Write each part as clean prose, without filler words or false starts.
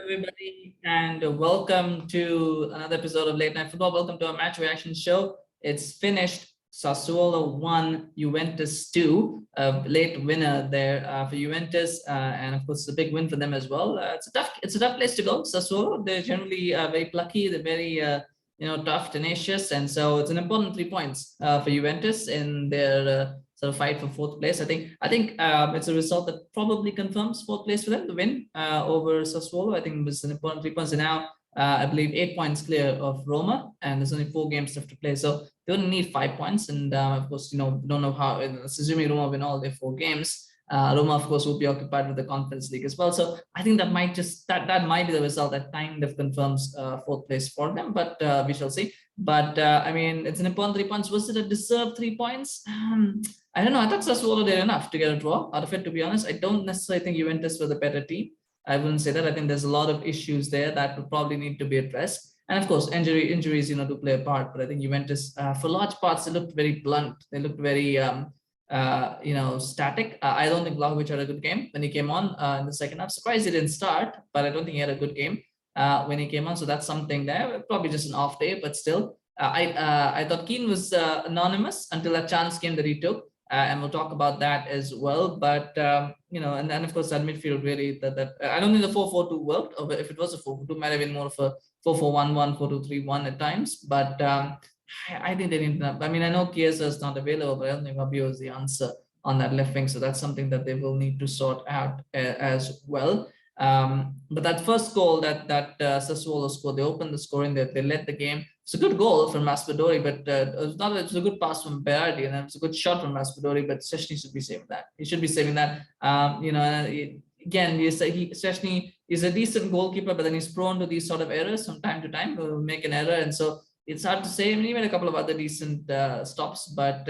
Everybody, and welcome to another episode of Late Night Football. Welcome to our match reaction show. It's finished. Sassuolo 1, Juventus 2. Late winner there for Juventus, and of course, it's a big win for them as well. It's a tough place to go. Sassuolo, they're generally very plucky. They're very tough, tenacious, and so it's an important 3 points for Juventus in their sort of fight for fourth place. I think it's a result that probably confirms fourth place for them. The win over Sassuolo, I think, it was an important 3 points. And now I believe 8 points clear of Roma, and there's only 4 games left to play. So they only need 5 points. And of course, don't know how. Assuming Roma win all their 4 games, Roma, of course, will be occupied with the Conference League as well. So I think that might that might be the result that kind of confirms fourth place for them. But we shall see. But I mean, it's an important 3 points. Was it a deserved 3 points? I don't know. I thought Sassuolo did enough to get a draw out of it, to be honest. I don't necessarily think Juventus were the better team. I wouldn't say that. I think there's a lot of issues there that would probably need to be addressed. And of course, injuries, do play a part. But I think Juventus, for large parts, they looked very blunt. They looked very, static. I don't think Vlahovic had a good game when he came on in the second half. Surprised he didn't start, but I don't think he had a good game when he came on. So that's something there. Probably just an off day, but still. I thought Kean was anonymous until that chance came that he took. And we'll talk about that as well. But and then of course that midfield really that I don't think the 4-4-2 worked. Or if it was a 4-4-2, might have been more of a 4-4-1-1, 4-2-3-1 at times. But I think they didn't. I mean, I know Chiesa is not available, but I don't think Rabiot is the answer on that left wing. So that's something that they will need to sort out as well. But that first goal that Sassuolo scored, they opened the scoring. They led the game. It's a good goal from Raspadori, but it was a good pass from Berardi, and it was a good shot from Raspadori. But Szczesny should be saving that. He should be saving that. Again, Szczesny is a decent goalkeeper, but then he's prone to these sort of errors from time to time. He'll make an error, and so it's hard to say. I mean, he made a couple of other decent stops, but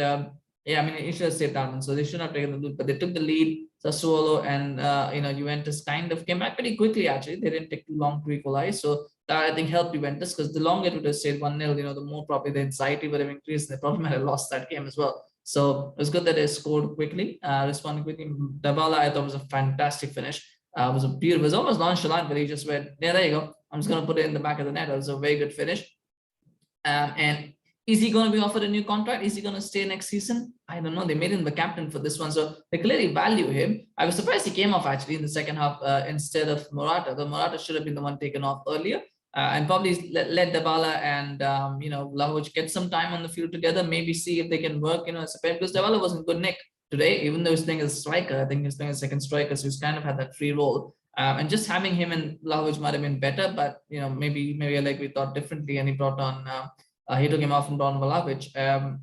he should have saved that one. So they shouldn't have taken the lead, but they took the lead. Sassuolo and Juventus kind of came back pretty quickly. Actually, they didn't take too long to equalize, so that I think helped Juventus, because the longer it would have stayed 1-0, the more probably the anxiety would have increased. And they probably might have lost that game as well. So it was good that they scored quickly, responding quickly. Dybala, I thought, was a fantastic finish. It was almost nonchalant, but he just went, yeah, there you go. I'm just going to put it in the back of the net. It was a very good finish. And is he going to be offered a new contract? Is he going to stay next season? I don't know. They made him the captain for this one, so they clearly value him. I was surprised he came off actually in the second half instead of Morata. The Morata should have been the one taken off earlier, and probably let Dybala and Vlahovic get some time on the field together. Maybe see if they can work. As a pair, because Dybala was in good nick today, even though he's playing as a striker. I think he's playing as second striker, so he's kind of had that free role. And just having him and Vlahovic might have been better, but maybe Allegri thought differently, and he brought on. He took him off from Vlahovic.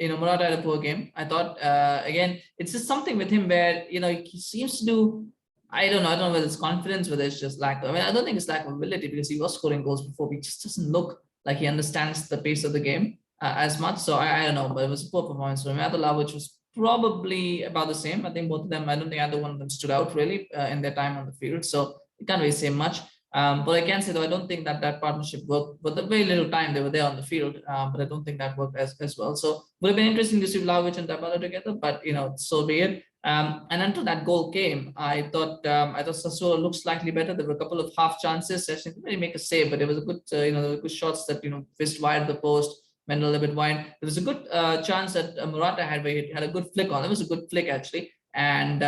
Morata had a poor game. I thought, again, it's just something with him where, he seems to do, I don't know whether it's confidence, whether it's just lack. I don't think it's lack of ability, because he was scoring goals before, but he just doesn't look like he understands the pace of the game as much. So I don't know, but it was a poor performance for him. Vlahovic was probably about the same. I think both of them, I don't think either one of them stood out really in their time on the field. So you can't really say much. But I can say, though, I don't think that partnership worked. But the very little time they were there on the field, but I don't think that worked as well. So would have been interesting to see Vlahovic and Dybala together, but so be it. And until that goal came, I thought Sassuolo looked slightly better. There were a couple of half chances. Szczesny didn't really make a save, but there was a good, there were good shots that fizzed wide the post, went a little bit wide. There was a good chance that Morata had where he had a good flick on. It was a good flick actually. And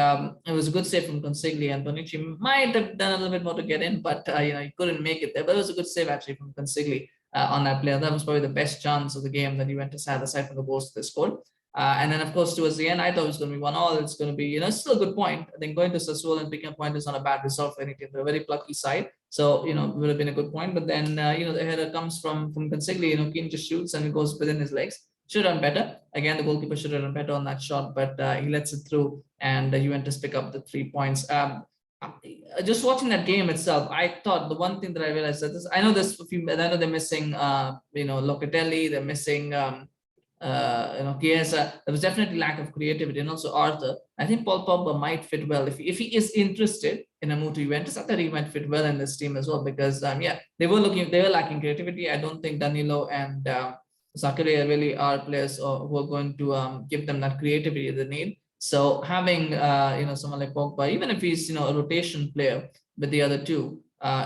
it was a good save from Consigli, and Bonucci might have done a little bit more to get in, but he couldn't make it there. But it was a good save actually from Consigli on that player. That was probably the best chance of the game that Juventus had, aside from the goals they scored. And then, of course, towards the end, I thought it was going to be 1-1. It's going to be, still a good point. I think going to Sassuolo and picking a point is not a bad result for any team. They're a very plucky side, so it would have been a good point. But then, the header comes from Consigli. Kean just shoots and it goes within his legs. Should have done better. Again, the goalkeeper should have done better on that shot, but he lets it through, and Juventus pick up the 3 points. Just watching that game itself, I thought the one thing that I realized that I know they're missing, Locatelli, they're missing, Chiesa. There was definitely lack of creativity, and also Arthur. I think Paul Pogba might fit well if he is interested in a move to Juventus. I thought he might fit well in this team as well, because they were lacking creativity. I don't think Danilo and Zakaria really are players who are going to give them that creativity they need. So having someone like Pogba, even if he's a rotation player with the other two,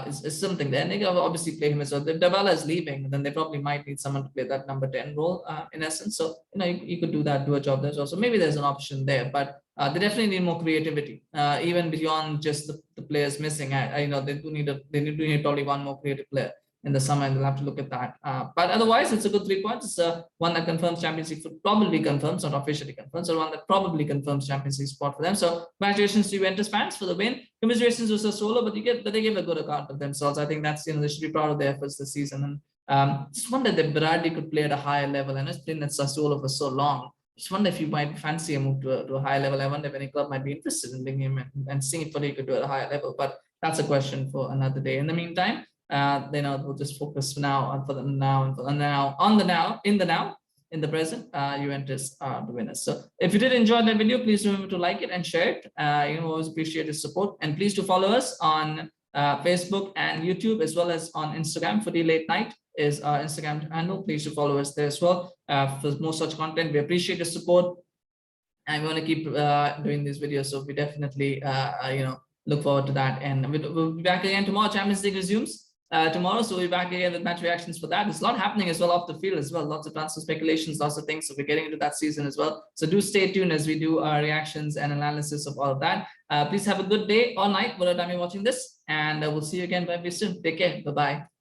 is something there. And they can obviously play him as well. If Dybala is leaving, then they probably might need someone to play that number 10 role in essence. So, you could do that, do a job there. So maybe there's an option there, but they definitely need more creativity, even beyond just the players missing. I know they do need probably one more creative player in the summer, and they'll have to look at that. But otherwise, it's a good 3 points. It's one that confirms Champions League, probably confirms, not officially confirms, so one that probably confirms Champions League spot for them. So congratulations to Juventus fans for the win. Commiserations to Sassuolo, but they gave a good account of themselves. I think that's, they should be proud of their efforts this season. And just wonder that Berardi could play at a higher level. I know it's been at Sassuolo for so long. Just wonder if you might fancy a move to a higher level. I wonder if any club might be interested in bringing him and seeing what he could do at a higher level. But that's a question for another day. In the meantime, we'll just focus now on in the present. Juventus are the winners. So if you did enjoy that video, please remember to like it and share it. Always appreciate your support, and please do follow us on Facebook and YouTube, as well as on Instagram. For the late night is our Instagram handle. Please do follow us there as well for more such content. We appreciate your support, and we want to keep doing these videos. So we definitely look forward to that, and we'll be back again tomorrow. Champions League resumes tomorrow, so we'll be back again with match reactions for that. There's a lot happening as well off the field as well. Lots of transfer speculations, lots of things. So we're getting into that season as well. So do stay tuned as we do our reactions and analysis of all of that. Please have a good day or night, whatever time you're watching this, and we'll see you again very soon. Take care. Bye-bye.